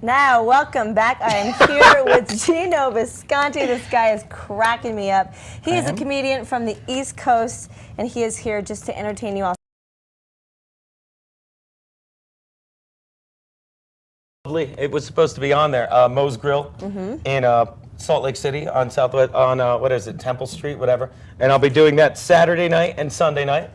Now, welcome back. I am here with Geno Bisconte. This guy is cracking me up. He is a comedian from the East Coast, and he is here just to entertain you all. It was supposed to be on there, Moe's Grill in Salt Lake City on Southwest, on what is it, Temple Street, whatever. And I'll be doing that Saturday night and Sunday night.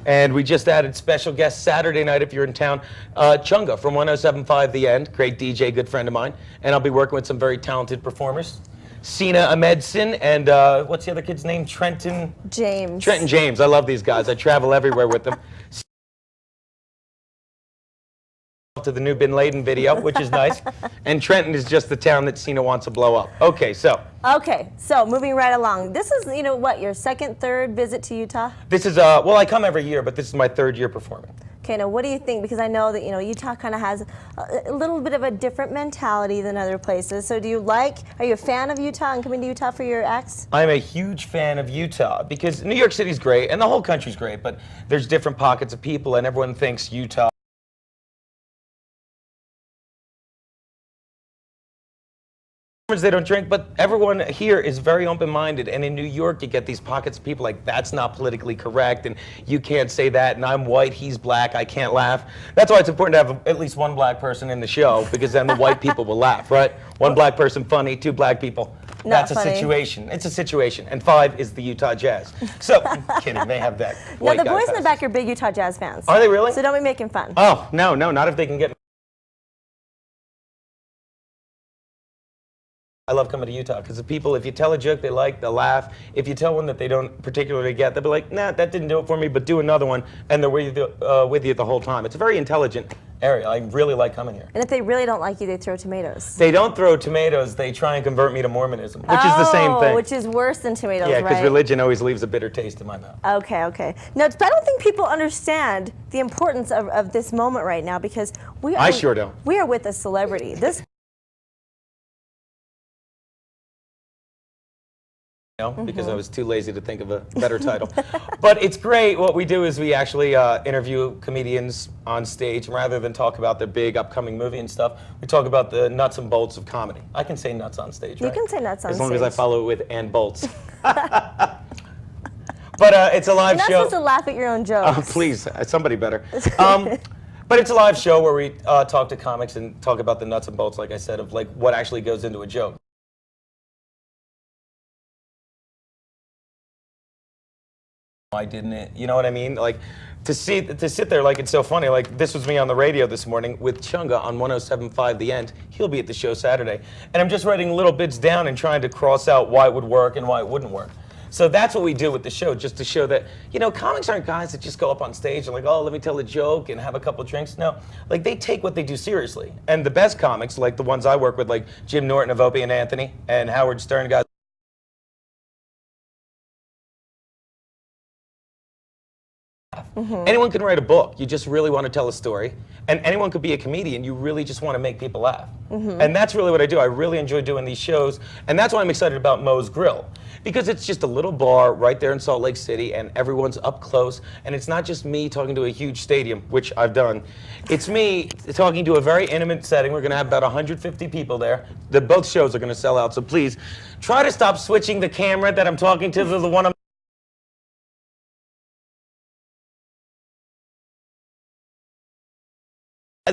And we just added special guest Saturday night if you're in town, Chunga from 107.5 The End, great DJ, good friend of mine. And I'll be working with some very talented performers. Sina Ahmedson and what's the other kid's name? Trenton James. Trenton James. I love these guys. I travel everywhere with them. To the new Bin Laden video, which is nice. And Trenton is just the town that Cena wants to blow up. Okay, so moving right along. This is, you know what, your second, third visit to Utah? This is, well, I come every year, but this is my third year performing. Okay, now what do you think? Because I know that, you know, Utah kind of has a little bit of a different mentality than other places. So are you a fan of Utah and coming to Utah for your acts? I'm a huge fan of Utah because New York City's great and the whole country's great, but there's different pockets of people and everyone thinks Utah. They don't drink, but everyone here is very open-minded, and in New York you get these pockets of people like, that's not politically correct and you can't say that, and I'm white, he's black, I can't laugh. That's why it's important to have at least one black person in the show, because then the white people will laugh, right? One black person funny, two black people. That's a situation. It's a situation. And 5 is the Utah Jazz. So, I'm kidding, they have that. Now the boys in the back are big Utah Jazz fans. Are they really? So don't be making fun. Oh, no, not if they can get. I love coming to Utah because the people, if you tell a joke they like, they'll laugh. If you tell one that they don't particularly get, they'll be like, nah, that didn't do it for me, but do another one, and they're with you the whole time. It's a very intelligent area. I really like coming here. And if they really don't like you, they throw tomatoes. They don't throw tomatoes. They try and convert me to Mormonism, which is the same thing. Which is worse than tomatoes, yeah, right? because religion always leaves a bitter taste in my mouth. Okay. No, but I don't think people understand the importance of this moment right now because we are. I sure don't. We are with a celebrity. Because I was too lazy to think of a better title. But it's great. What we do is we actually interview comedians on stage, and rather than talk about their big upcoming movie and stuff, we talk about the nuts and bolts of comedy. I can say nuts on stage, right? You can say nuts on stage. As long as I follow it with and bolts. But it's a live show. You're not supposed to laugh at your own jokes. Please, somebody better. But it's a live show where we talk to comics and talk about the nuts and bolts, like I said, of like what actually goes into a joke. Why didn't it? You know what I mean? Like, to sit there, like, it's so funny. Like, this was me on the radio this morning with Chunga on 107.5 The End. He'll be at the show Saturday. And I'm just writing little bits down and trying to cross out why it would work and why it wouldn't work. So that's what we do with the show, just to show that, you know, comics aren't guys that just go up on stage and like, oh, let me tell a joke and have a couple drinks. No, like, they take what they do seriously. And the best comics, like the ones I work with, like Jim Norton of Opie and Anthony and Howard Stern, guys. Anyone can write a book. You just really want to tell a story. And anyone could be a comedian. You really just want to make people laugh. And that's really what I do. I really enjoy doing these shows. And that's why I'm excited about Moe's Grill. Because it's just a little bar right there in Salt Lake City, and everyone's up close. And it's not just me talking to a huge stadium, which I've done. It's me talking to a very intimate setting. We're going to have about 150 people there. Both shows are going to sell out. So please, try to stop switching the camera that I'm talking to the one I'm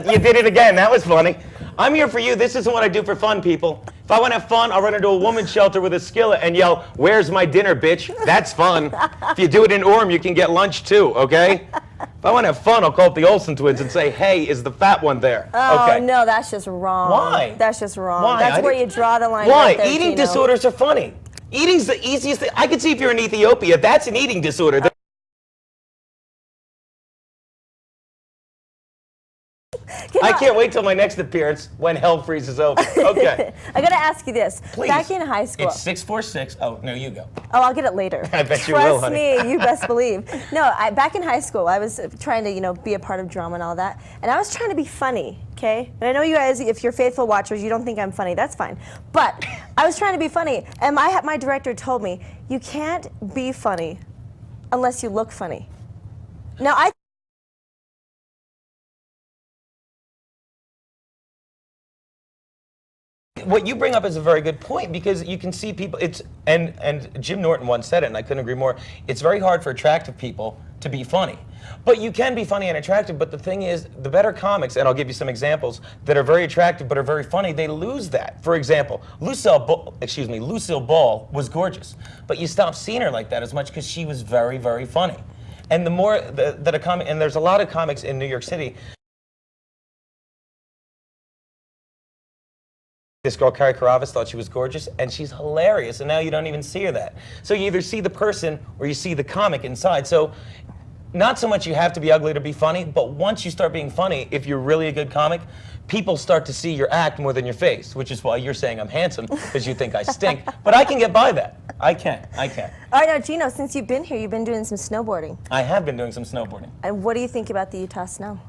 You did it again. That was funny. I'm here for you. This isn't what I do for fun, people. If I want to have fun, I'll run into a woman's shelter with a skillet and yell, "Where's my dinner, bitch?" That's fun. If you do it in Orem, you can get lunch too, okay? If I want to have fun, I'll call up the Olsen twins and say, "Hey, is the fat one there?" Oh, okay. No, that's just wrong. Why? That's just wrong. Why? That's where you draw the line. Why? Right there, Eating Geno. disorders are funny. Eating's the easiest thing. I can see if you're in Ethiopia, that's an eating disorder. I can't wait till my next appearance when hell freezes over. Okay. I gotta ask you this. Please. Back in high school. It's 646. Oh, no, you go. Oh, I'll get it later. I bet you will, honey. Trust me, you best believe. No, back in high school, I was trying to, you know, be a part of drama and all that, and I was trying to be funny, okay? And I know you guys, if you're faithful watchers, you don't think I'm funny. That's fine. But I was trying to be funny, and my director told me, you can't be funny unless you look funny. Now, I What you bring up is a very good point because you can see people. And Jim Norton once said it, and I couldn't agree more. It's very hard for attractive people to be funny, but you can be funny and attractive. But the thing is, the better comics, and I'll give you some examples that are very attractive but are very funny. They lose that. For example, Lucille Ball was gorgeous, but you stopped seeing her like that as much because she was very, very funny. And the more that a comic, and there's a lot of comics in New York City. This girl, Carrie Carabas, thought she was gorgeous, and she's hilarious, and now you don't even see her that. So you either see the person or you see the comic inside. So not so much you have to be ugly to be funny, but once you start being funny, if you're really a good comic, people start to see your act more than your face, which is why you're saying I'm handsome, because you think I stink. But I can get by that. I can. All right, now, Geno, since you've been here, you've been doing some snowboarding. I have been doing some snowboarding. And what do you think about the Utah snow?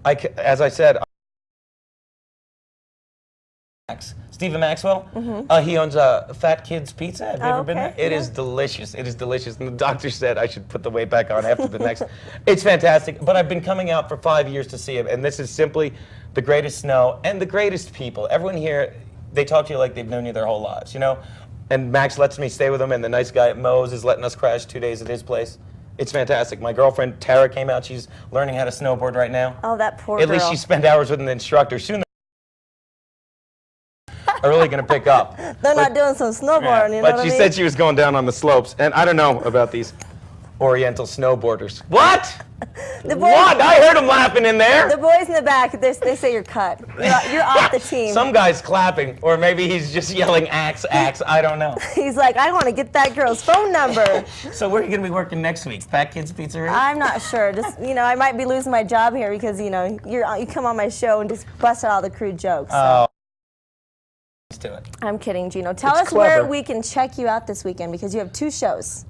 As I said, Stephen Maxwell, he owns Fat Kids Pizza. Have you ever been there? It is delicious. It is delicious. And the doctor said I should put the weight back on after the next. It's fantastic. But I've been coming out for 5 years to see him, and this is simply the greatest snow and the greatest people. Everyone here, they talk to you like they've known you their whole lives, you know? And Max lets me stay with him, and the nice guy at Moe's is letting us crash 2 days at his place. It's fantastic. My girlfriend, Tara, came out. She's learning how to snowboard right now. Oh, that poor girl. At least she spent hours with an instructor. Soon are really going to pick up. They're not doing some snowboarding, you know but what I she mean? said she was going down on the slopes, and I don't know about these Oriental snowboarders. What? What? I heard them laughing in there. The boys in the back, they say you're cut. You're off the team. Some guy's clapping, or maybe he's just yelling axe, axe. I don't know. He's like, I want to get that girl's phone number. So where are you going to be working next week? Fat Kids Pizzeria? I'm not sure. Just, you know, I might be losing my job here because, you know, you come on my show and just bust out all the crude jokes. So. To it. I'm kidding, Geno. Tell us clever. where we can check you out this weekend because you have 2 shows.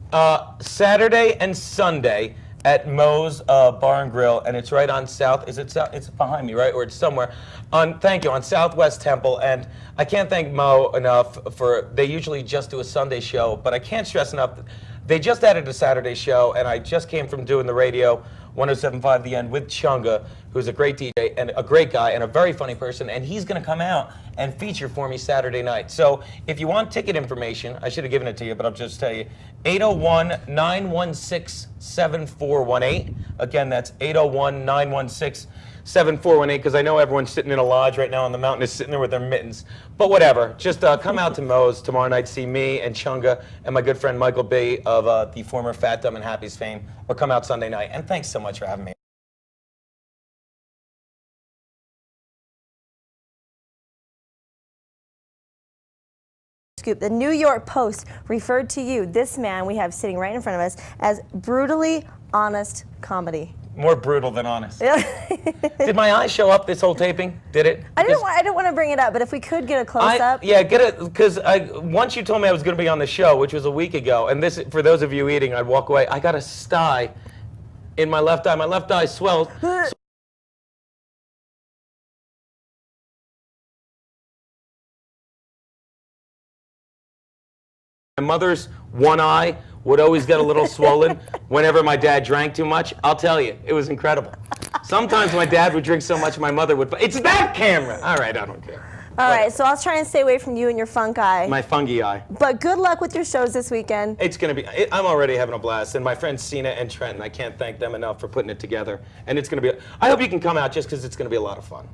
Saturday and Sunday at Moe's Bar and Grill, and it's right on South. Is it South? It's behind me, right, or it's somewhere. Thank you, on Southwest Temple. And I can't thank Mo enough for. They usually just do a Sunday show, but I can't stress enough. They just added a Saturday show, and I just came from doing the radio 107.5 The End with Chunga, who's a great DJ and a great guy and a very funny person, and he's going to come out and feature for me Saturday night. So if you want ticket information, I should have given it to you, but I'll just tell you, 801-916-7418. Again, that's 801-916-7418, because I know everyone's sitting in a lodge right now on the mountain is sitting there with their mittens. But whatever, just come out to Moe's tomorrow night, see me and Chunga and my good friend Michael B. of the former Fat, Dumb, and Happy's fame, or come out Sunday night. And thanks so much for having me. Scoop. The New York Post referred to you, this man we have sitting right in front of us, as brutally honest comedy. More brutal than honest. Did my eyes show up this whole taping? Did it? I didn't want to bring it up, but if we could get a close-up. Yeah, get it, because once you told me I was going to be on the show, which was a week ago, and this, for those of you eating, I'd walk away, I got a sty in my left eye. My left eye swelled. My mother's one eye would always get a little swollen whenever my dad drank too much. I'll tell you, it was incredible. Sometimes my dad would drink so much my mother would... It's that camera! All right, I don't care. All right, so I'll try and stay away from you and your funk eye. My fungi eye. But good luck with your shows this weekend. It's going to be... I'm already having a blast. And my friends Cena and Trenton, I can't thank them enough for putting it together. And it's going to be... I hope you can come out just because it's going to be a lot of fun.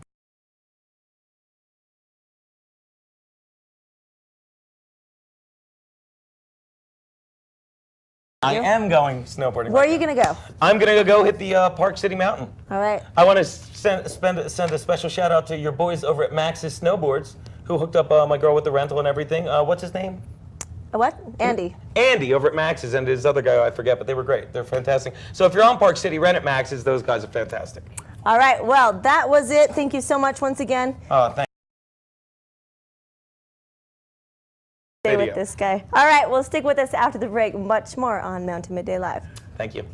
I am going snowboarding. Where are you going to go? I'm going to go hit the Park City Mountain. All right. I want to send a special shout out to your boys over at Max's Snowboards, who hooked up my girl with the rental and everything. What's his name? What? Andy. Andy over at Max's, and his other guy I forget, but they were great. They're fantastic. So if you're on Park City, rent at Max's. Those guys are fantastic. All right. Well, that was it. Thank you so much once again. Thanks. Stay with this guy. All right, well, stick with us after the break. Much more on Mountain Midday Live. Thank you.